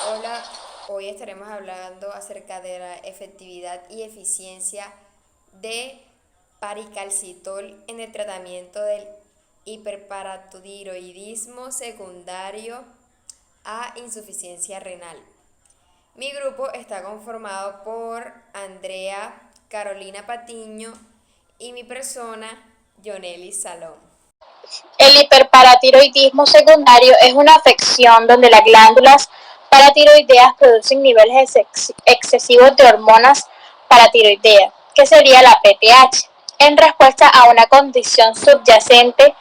Hola, hoy estaremos hablando acerca de la efectividad y eficiencia de paricalcitol en el tratamiento del hiperparatiroidismo secundario a insuficiencia renal. Mi grupo está conformado por Andrea Carolina Patiño y mi persona, Yoneli Salón. El hiperparatiroidismo secundario es una afección donde las glándulas paratiroideas producen niveles excesivos de hormonas paratiroideas, que sería la PTH, en respuesta a una condición subyacente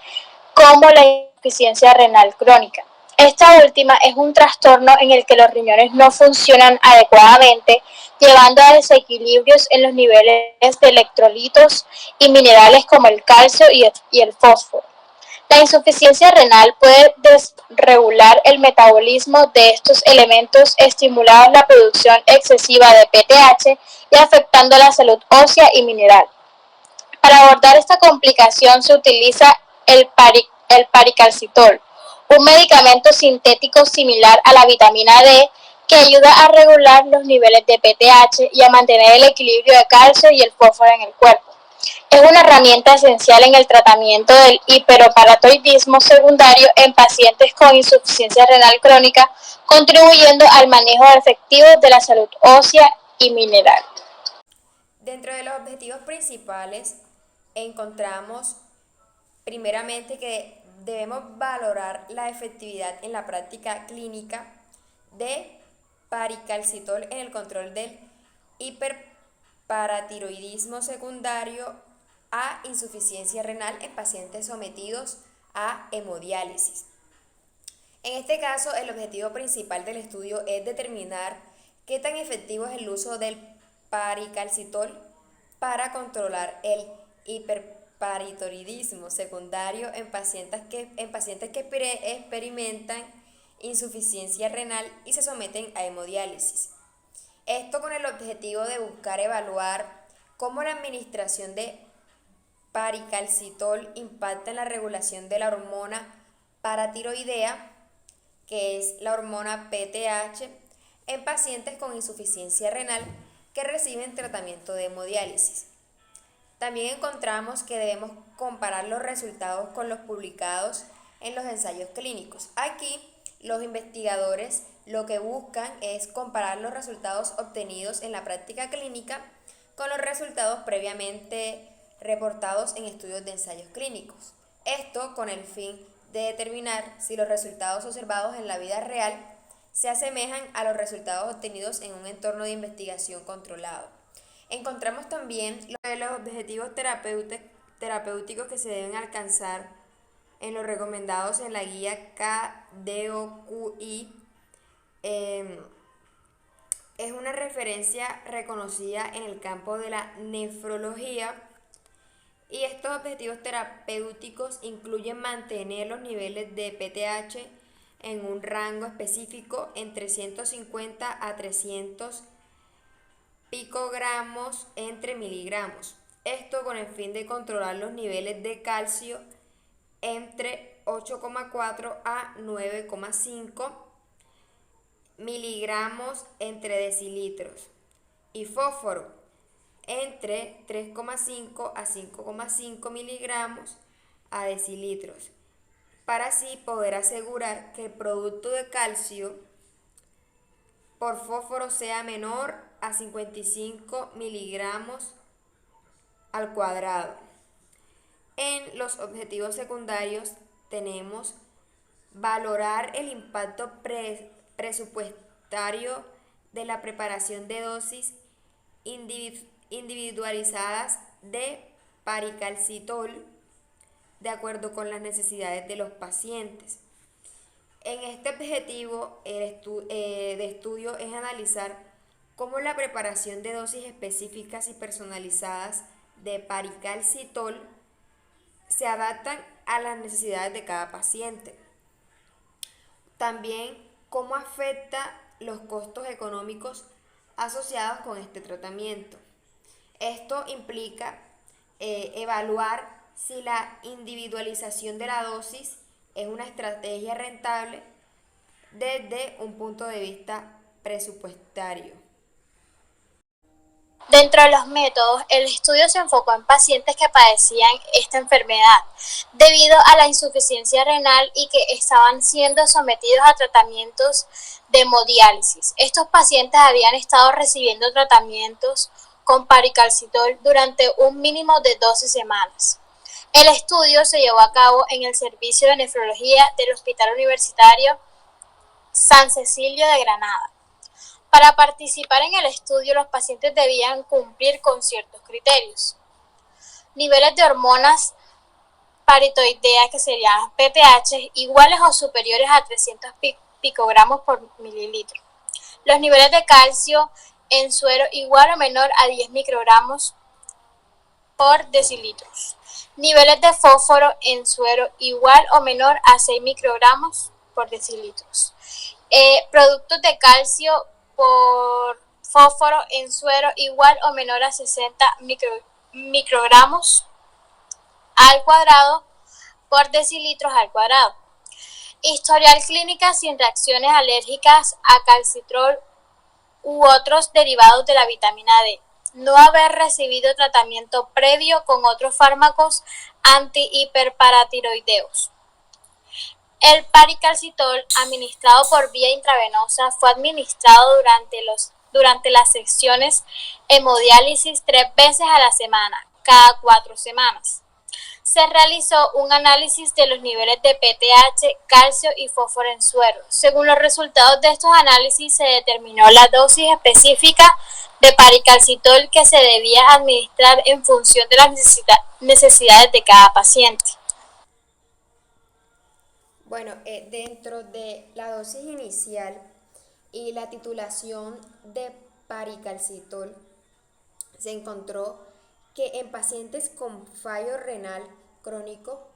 como la insuficiencia renal crónica. Esta última es un trastorno en el que los riñones no funcionan adecuadamente, llevando a desequilibrios en los niveles de electrolitos y minerales como el calcio y el fósforo. La insuficiencia renal puede desregular el metabolismo de estos elementos, estimulando la producción excesiva de PTH y afectando la salud ósea y mineral. Para abordar esta complicación se utiliza el paricalcitol, un medicamento sintético similar a la vitamina D que ayuda a regular los niveles de PTH y a mantener el equilibrio de calcio y el fósforo en el cuerpo. Es una herramienta esencial en el tratamiento del hiperoparatiroidismo secundario en pacientes con insuficiencia renal crónica, contribuyendo al manejo efectivo de la salud ósea y mineral. Dentro de los objetivos principales encontramos primeramente que debemos valorar la efectividad en la práctica clínica de paricalcitol en el control del hiperparatiroidismo secundario a insuficiencia renal en pacientes sometidos a hemodiálisis. En este caso, el objetivo principal del estudio es determinar qué tan efectivo es el uso del paricalcitol para controlar el hiperparatiroidismo secundario en pacientes que experimentan insuficiencia renal y se someten a hemodiálisis. Esto con el objetivo de buscar evaluar cómo la administración de paricalcitol impacta en la regulación de la hormona paratiroidea, que es la hormona PTH, en pacientes con insuficiencia renal que reciben tratamiento de hemodiálisis. También encontramos que debemos comparar los resultados con los publicados en los ensayos clínicos. Aquí los investigadores lo que buscan es comparar los resultados obtenidos en la práctica clínica con los resultados previamente reportados en estudios de ensayos clínicos. Esto con el fin de determinar si los resultados observados en la vida real se asemejan a los resultados obtenidos en un entorno de investigación controlado. Encontramos también los objetivos terapéuticos que se deben alcanzar en los recomendados en la guía KDOQI. Es una referencia reconocida en el campo de la nefrología y estos objetivos terapéuticos incluyen mantener los niveles de PTH en un rango específico entre 150 a 300 picogramos entre miligramos. Esto con el fin de controlar los niveles de calcio entre 8,4 a 9,5 miligramos entre decilitros y fósforo entre 3,5 a 5,5 miligramos a decilitros, para así poder asegurar que el producto de calcio por fósforo sea menor a 55 miligramos al cuadrado. En los objetivos secundarios tenemos valorar el impacto presupuestario de la preparación de dosis individualizadas de paricalcitol de acuerdo con las necesidades de los pacientes. En este objetivo de estudio es analizar cómo la preparación de dosis específicas y personalizadas de paricalcitol se adaptan a las necesidades de cada paciente. También cómo afecta los costos económicos asociados con este tratamiento. Esto implica evaluar si la individualización de la dosis es una estrategia rentable desde un punto de vista presupuestario. Dentro de los métodos, el estudio se enfocó en pacientes que padecían esta enfermedad debido a la insuficiencia renal y que estaban siendo sometidos a tratamientos de hemodiálisis. Estos pacientes habían estado recibiendo tratamientos con paricalcitol durante un mínimo de 12 semanas. El estudio se llevó a cabo en el Servicio de Nefrología del Hospital Universitario San Cecilio de Granada. Para participar en el estudio, los pacientes debían cumplir con ciertos criterios. Niveles de hormonas paritoideas, que serían PTH, iguales o superiores a 300 picogramos por mililitro. Los niveles de calcio en suero igual o menor a 10 microgramos por decilitros. Niveles de fósforo en suero igual o menor a 6 microgramos por decilitros. Productos de calcio por fósforo en suero igual o menor a 60 microgramos al cuadrado por decilitros al cuadrado. Historial clínica sin reacciones alérgicas a calcitrol u otros derivados de la vitamina D. No haber recibido tratamiento previo con otros fármacos antihiperparatiroideos. El paricalcitol, administrado por vía intravenosa, fue administrado durante las sesiones hemodiálisis 3 veces a la semana, cada 4 semanas. Se realizó un análisis de los niveles de PTH, calcio y fósforo en suero. Según los resultados de estos análisis, se determinó la dosis específica de paricalcitol que se debía administrar en función de las necesidades de cada paciente. Bueno, dentro de la dosis inicial y la titulación de paricalcitol, se encontró que en pacientes con fallo renal crónico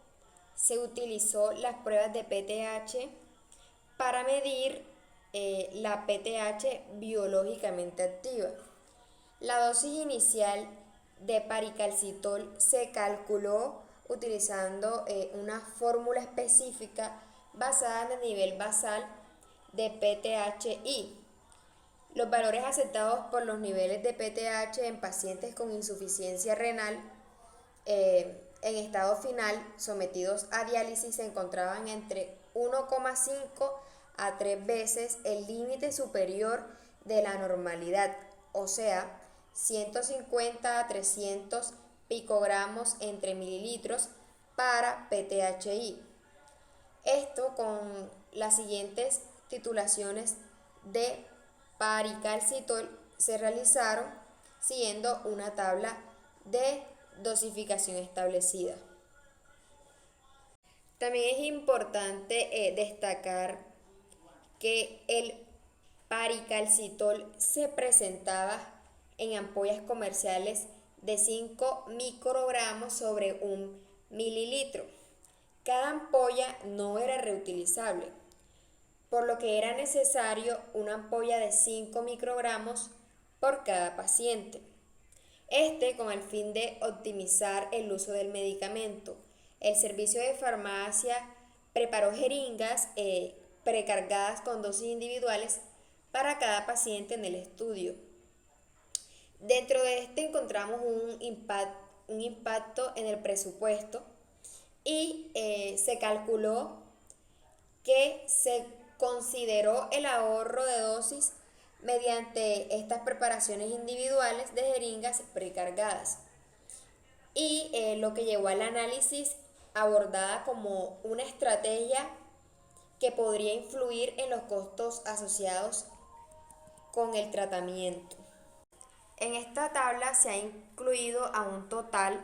se utilizó las pruebas de PTH para medir la PTH biológicamente activa. La dosis inicial de paricalcitol se calculó utilizando una fórmula específica basada en el nivel basal de PTHI. Los valores aceptados por los niveles de PTH en pacientes con insuficiencia renal en estado final sometidos a diálisis se encontraban entre 1,5 a 3 veces el límite superior de la normalidad, o sea, 150 a 300 picogramos entre mililitros para PTHI. Esto con las siguientes titulaciones de paricalcitol se realizaron siguiendo una tabla de dosificación establecida. También es importante destacar que el paricalcitol se presentaba en ampollas comerciales de 5 microgramos sobre un mililitro. Cada ampolla no era reutilizable, por lo que era necesario una ampolla de 5 microgramos por cada paciente. Con el fin de optimizar el uso del medicamento. El servicio de farmacia preparó jeringas precargadas con dosis individuales para cada paciente en el estudio. Dentro de encontramos un impacto en el presupuesto y se calculó que se consideró el ahorro de dosis mediante estas preparaciones individuales de jeringas precargadas y lo que llevó al análisis abordada como una estrategia que podría influir en los costos asociados con el tratamiento. En esta tabla se ha incluido a un total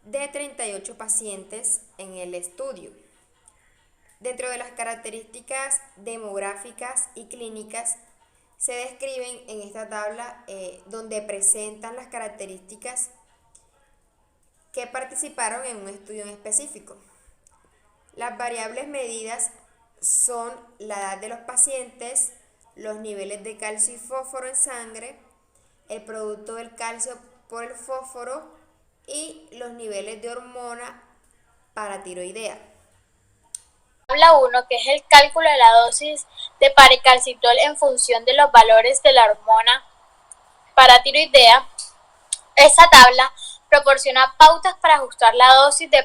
de 38 pacientes en el estudio. Dentro de las características demográficas y clínicas se describen en esta tabla donde presentan las características que participaron en un estudio en específico. Las variables medidas son la edad de los pacientes, los niveles de calcio y fósforo en sangre, el producto del calcio por el fósforo y los niveles de hormona paratiroidea. tabla 1, que es el cálculo de la dosis de paricalcitol en función de los valores de la hormona paratiroidea. Esta tabla proporciona pautas para ajustar la dosis de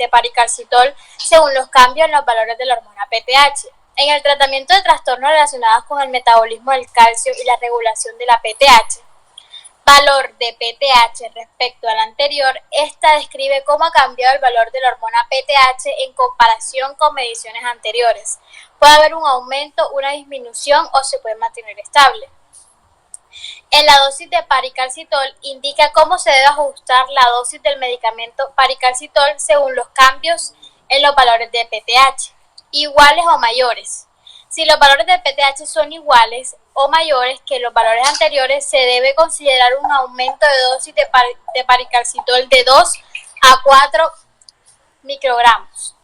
paricalcitol según los cambios en los valores de la hormona PTH. En el tratamiento de trastornos relacionados con el metabolismo del calcio y la regulación de la PTH, valor de PTH respecto al anterior, esta describe cómo ha cambiado el valor de la hormona PTH en comparación con mediciones anteriores. Puede haber un aumento, una disminución o se puede mantener estable. En la dosis de paricalcitol indica cómo se debe ajustar la dosis del medicamento paricalcitol según los cambios en los valores de PTH, iguales o mayores. Si los valores de PTH son iguales o mayores que los valores anteriores, se debe considerar un aumento de dosis de paricalcitol de 2 a 4 microgramos.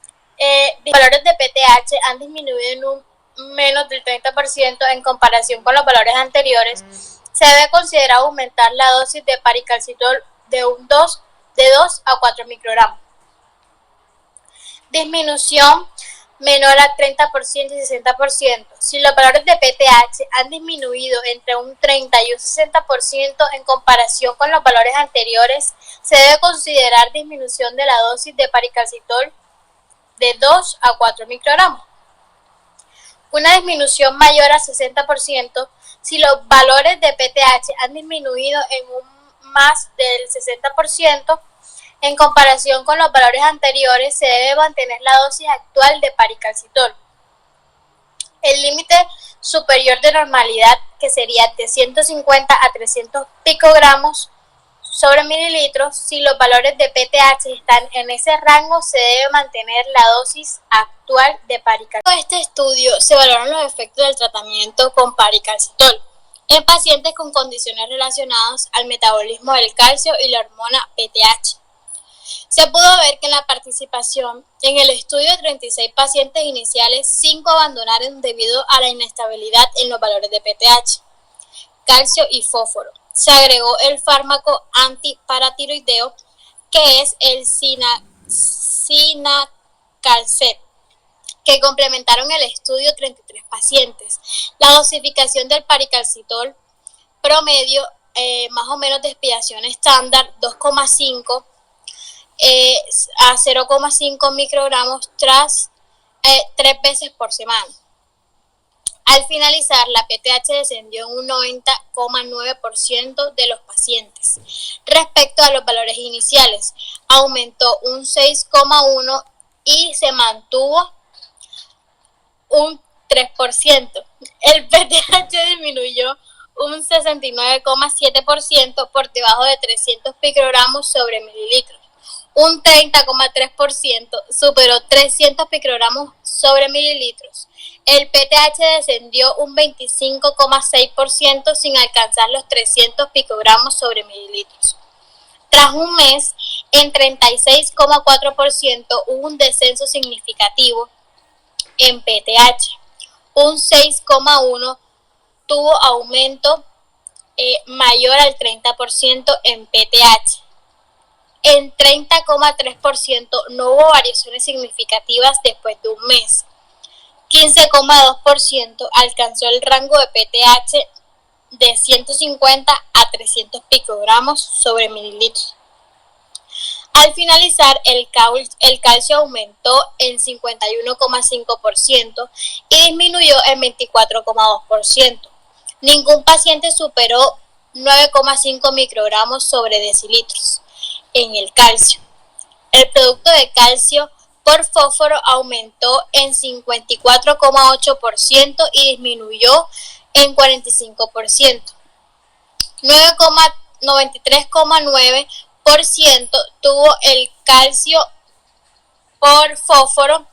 Los valores de PTH han disminuido en un menos del 30% en comparación con los valores anteriores. Se debe considerar aumentar la dosis de paricalcitol de 2 a 4 microgramos. Disminución menor al 30% y 60%. Si los valores de PTH han disminuido entre un 30 y un 60% en comparación con los valores anteriores, se debe considerar disminución de la dosis de paricalcitol de 2 a 4 microgramos. Una disminución mayor al 60%, si los valores de PTH han disminuido en un más del 60%, en comparación con los valores anteriores, se debe mantener la dosis actual de paricalcitol. El límite superior de normalidad, que sería de 150 a 300 picogramos sobre mililitros, si los valores de PTH están en ese rango, se debe mantener la dosis actual de paricalcitol. En este estudio se valoran los efectos del tratamiento con paricalcitol en pacientes con condiciones relacionadas al metabolismo del calcio y la hormona PTH. Se pudo ver que en la participación en el estudio de 36 pacientes iniciales, 5 abandonaron debido a la inestabilidad en los valores de PTH, calcio y fósforo. Se agregó el fármaco antiparatiroideo, que es el cinacalcet, que complementaron el estudio 33 pacientes. La dosificación del paricalcitol promedio, más o menos desviación estándar, 2,5 a 0,5 microgramos tras 3 veces por semana. Al finalizar, la PTH descendió en un 90,9% de los pacientes. Respecto a los valores iniciales, aumentó un 6,1% y se mantuvo un 3%. El PTH disminuyó un 69,7% por debajo de 300 picogramos sobre mililitros. Un 30,3% superó 300 picogramos sobre mililitros. El PTH descendió un 25,6% sin alcanzar los 300 picogramos sobre mililitros. Tras un mes, en 36,4% hubo un descenso significativo en PTH. Un 6,1% tuvo aumento mayor al 30% en PTH. En 30,3% no hubo variaciones significativas después de un mes. 15,2% alcanzó el rango de PTH de 150 a 300 picogramos sobre mililitros. Al finalizar, el calcio aumentó en 51,5% y disminuyó en 24,2%. Ningún paciente superó 9,5 microgramos sobre decilitros en el calcio. El producto de calcio por fósforo aumentó en 54,8% y disminuyó en 45%. 93,9% tuvo el calcio por fósforo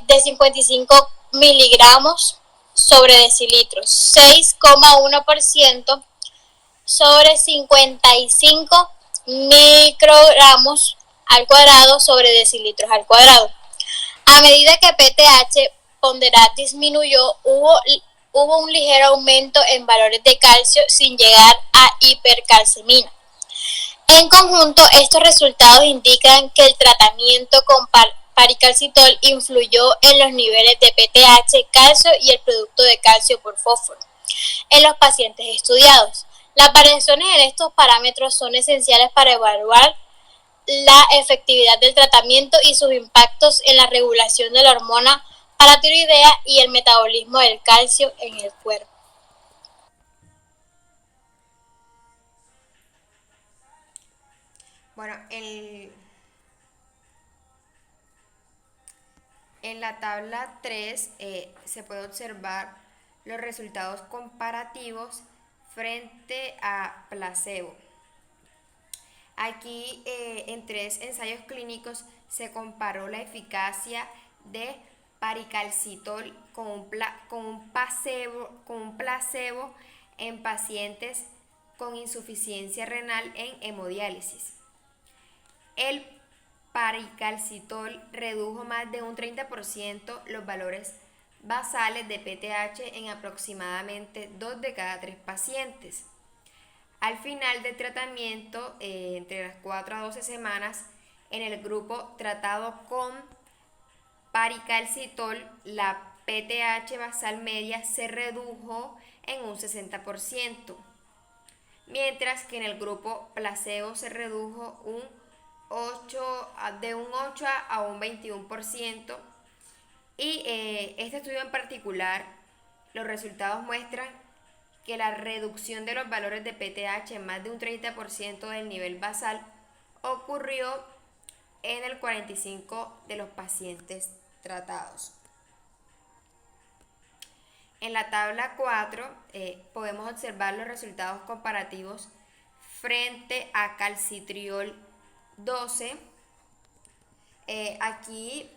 de 55 miligramos sobre decilitros, 6,1% sobre 55 microgramos al cuadrado sobre decilitros al cuadrado. A medida que PTH ponderal disminuyó, hubo un ligero aumento en valores de calcio sin llegar a hipercalcemia. En conjunto, estos resultados indican que el tratamiento paricalcitol influyó en los niveles de PTH, calcio y el producto de calcio por fósforo en los pacientes estudiados. Las variaciones en estos parámetros son esenciales para evaluar la efectividad del tratamiento y sus impactos en la regulación de la hormona paratiroidea y el metabolismo del calcio en el cuerpo. Bueno, en la tabla 3 se puede observar los resultados comparativos frente a placebo. Aquí en 3 ensayos clínicos se comparó la eficacia de paricalcitol con un placebo en pacientes con insuficiencia renal en hemodiálisis. El paricalcitol redujo más de un 30% los valores basales de PTH en aproximadamente 2 de cada 3 pacientes. Al final del tratamiento, entre las 4 a 12 semanas, en el grupo tratado con paricalcitol, la PTH basal media se redujo en un 60%, mientras que en el grupo placebo se redujo de un 8 a un 21%. Y este estudio en particular, los resultados muestran que la reducción de los valores de PTH en más de un 30% del nivel basal ocurrió en el 45% de los pacientes tratados. En la tabla 4 podemos observar los resultados comparativos frente a calcitriol 12. Aquí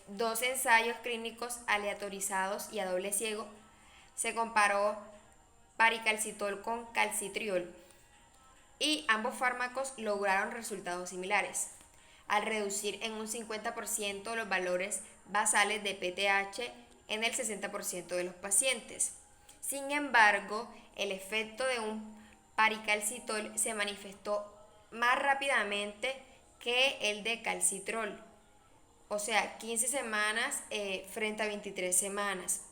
2 ensayos clínicos aleatorizados y a doble ciego se comparó paricalcitol con calcitriol y ambos fármacos lograron resultados similares al reducir en un 50% los valores basales de PTH en el 60% de los pacientes. Sin embargo, el efecto de un paricalcitol se manifestó más rápidamente que el de calcitrol, o sea, 15 semanas frente a 23 semanas.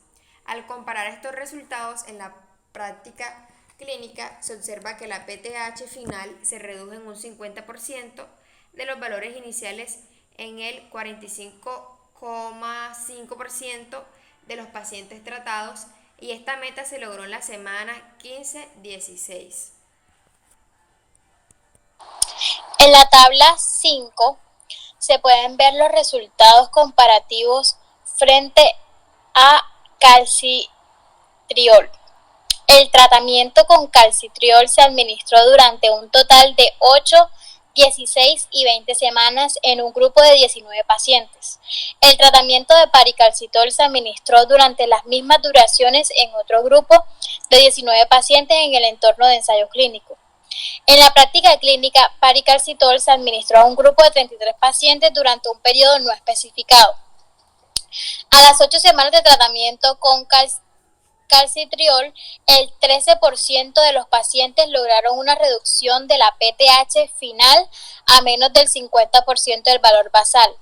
Al comparar estos resultados en la práctica clínica, se observa que la PTH final se redujo en un 50% de los valores iniciales en el 45,5% de los pacientes tratados, y esta meta se logró en la semana 15-16. En la tabla 5 se pueden ver los resultados comparativos frente a calcitriol. El tratamiento con calcitriol se administró durante un total de 8, 16 y 20 semanas en un grupo de 19 pacientes. El tratamiento de paricalcitol se administró durante las mismas duraciones en otro grupo de 19 pacientes en el entorno de ensayo clínico. En la práctica clínica, paricalcitol se administró a un grupo de 33 pacientes durante un periodo no especificado. A las 8 semanas de tratamiento con calcitriol, el 13% de los pacientes lograron una reducción de la PTH final a menos del 50% del valor basal.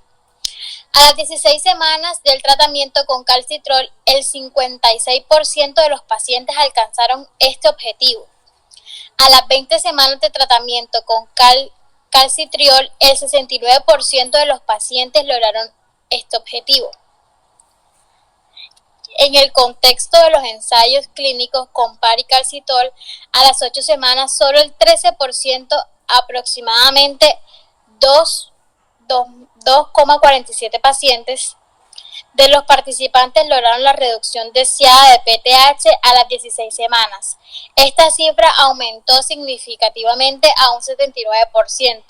A las 16 semanas del tratamiento con calcitriol, el 56% de los pacientes alcanzaron este objetivo. A las 20 semanas de tratamiento con calcitriol, el 69% de los pacientes lograron este objetivo. En el contexto de los ensayos clínicos con paricalcitol, a las 8 semanas, solo el 13%, aproximadamente 2,47 pacientes de los participantes lograron la reducción deseada de PTH a las 16 semanas. Esta cifra aumentó significativamente a un 79%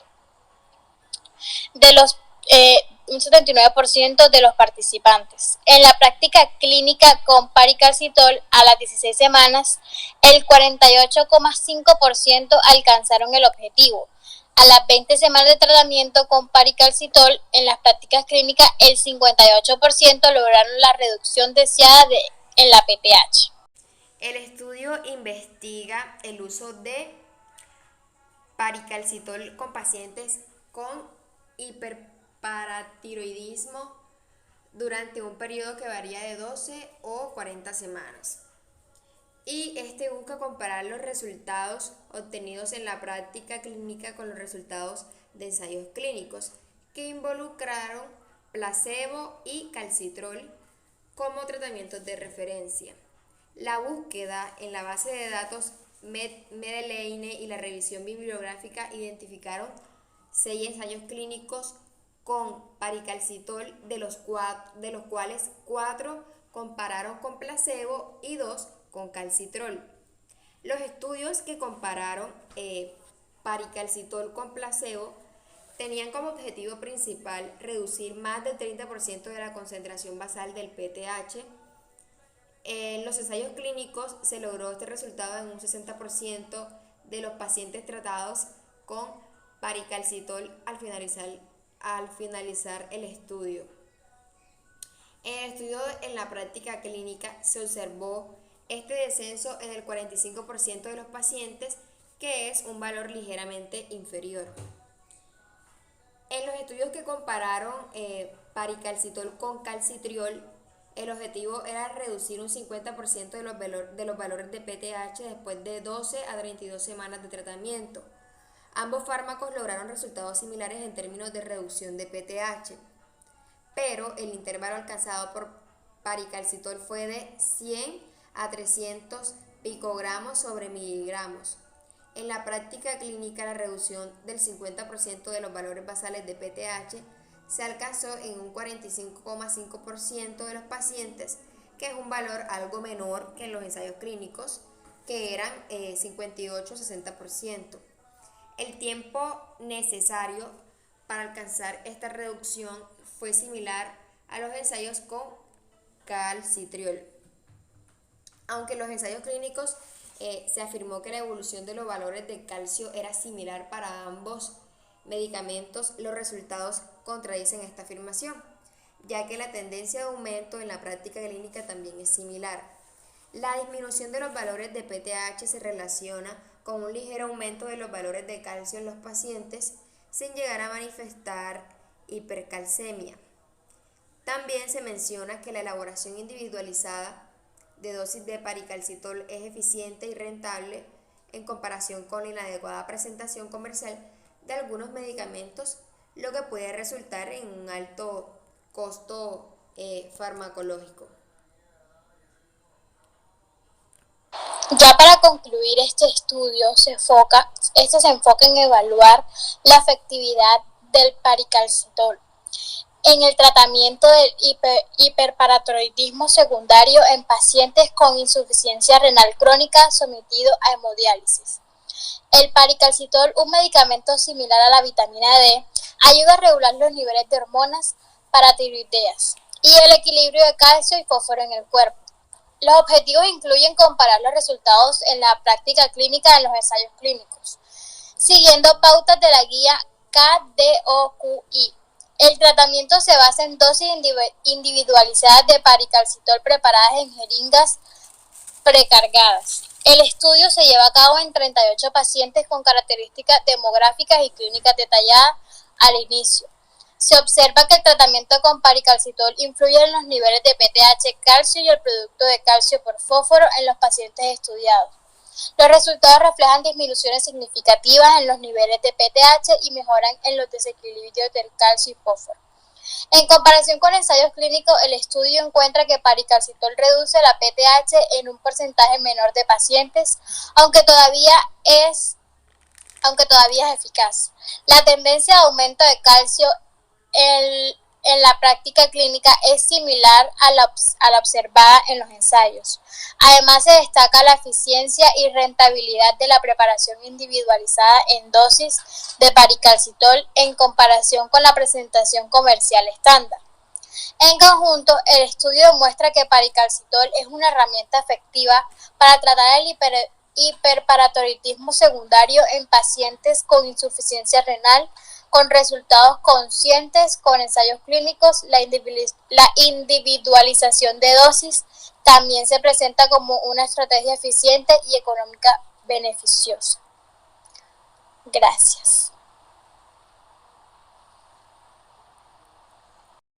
de los participantes. En la práctica clínica con paricalcitol a las 16 semanas, el 48,5% alcanzaron el objetivo. A las 20 semanas de tratamiento con paricalcitol, en las prácticas clínicas, el 58% lograron la reducción deseada en la PTH. El estudio investiga el uso de paricalcitol con pacientes con paratiroidismo durante un periodo que varía de 12 o 40 semanas. Y este busca comparar los resultados obtenidos en la práctica clínica con los resultados de ensayos clínicos que involucraron placebo y calcitrol como tratamientos de referencia. La búsqueda en la base de datos Medellín y la revisión bibliográfica identificaron 6 ensayos clínicos con paricalcitol, de los cuales 4 compararon con placebo y 2 con calcitrol. Los estudios que compararon paricalcitol con placebo tenían como objetivo principal reducir más del 30% de la concentración basal del PTH. En los ensayos clínicos se logró este resultado en un 60% de los pacientes tratados con paricalcitol al finalizar el estudio. En el estudio en la práctica clínica se observó este descenso en el 45% de los pacientes, que es un valor ligeramente inferior. En los estudios que compararon paricalcitol con calcitriol, el objetivo era reducir un 50% de los valores de PTH después de 12 a 32 semanas de tratamiento. Ambos fármacos lograron resultados similares en términos de reducción de PTH, pero el intervalo alcanzado por paricalcitol fue de 100 a 300 picogramos sobre miligramos. En la práctica clínica, la reducción del 50% de los valores basales de PTH se alcanzó en un 45,5% de los pacientes, que es un valor algo menor que en los ensayos clínicos, que eran 58-60%. El tiempo necesario para alcanzar esta reducción fue similar a los ensayos con calcitriol. Aunque en los ensayos clínicos se afirmó que la evolución de los valores de calcio era similar para ambos medicamentos, los resultados contradicen esta afirmación, ya que la tendencia de aumento en la práctica clínica también es similar. La disminución de los valores de PTH se relaciona con un ligero aumento de los valores de calcio en los pacientes sin llegar a manifestar hipercalcemia. También se menciona que la elaboración individualizada de dosis de paricalcitol es eficiente y rentable en comparación con la inadecuada presentación comercial de algunos medicamentos, lo que puede resultar en un alto costo farmacológico. Ya para concluir este estudio, se enfoca en evaluar la efectividad del paricalcitol en el tratamiento del hiperparatiroidismo secundario en pacientes con insuficiencia renal crónica sometidos a hemodiálisis. El paricalcitol, un medicamento similar a la vitamina D, ayuda a regular los niveles de hormonas paratiroideas y el equilibrio de calcio y fósforo en el cuerpo. Los objetivos incluyen comparar los resultados en la práctica clínica en los ensayos clínicos, siguiendo pautas de la guía KDOQI. El tratamiento se basa en dosis individualizadas de paricalcitol preparadas en jeringas precargadas. El estudio se lleva a cabo en 38 pacientes con características demográficas y clínicas detalladas al inicio. Se observa que el tratamiento con paricalcitol influye en los niveles de PTH, calcio y el producto de calcio por fósforo en los pacientes estudiados. Los resultados reflejan disminuciones significativas en los niveles de PTH y mejoran en los desequilibrios del calcio y fósforo. En comparación con ensayos clínicos, el estudio encuentra que paricalcitol reduce la PTH en un porcentaje menor de pacientes, aunque todavía es eficaz. La tendencia de aumento de calcio en la práctica clínica es similar a la observada en los ensayos. Además, se destaca la eficiencia y rentabilidad de la preparación individualizada en dosis de paricalcitol en comparación con la presentación comercial estándar. En conjunto, el estudio demuestra que paricalcitol es una herramienta efectiva para tratar el hiperparatiroidismo secundario en pacientes con insuficiencia renal, con resultados conscientes con ensayos clínicos. La individualización de dosis también se presenta como una estrategia eficiente y económica beneficiosa. Gracias.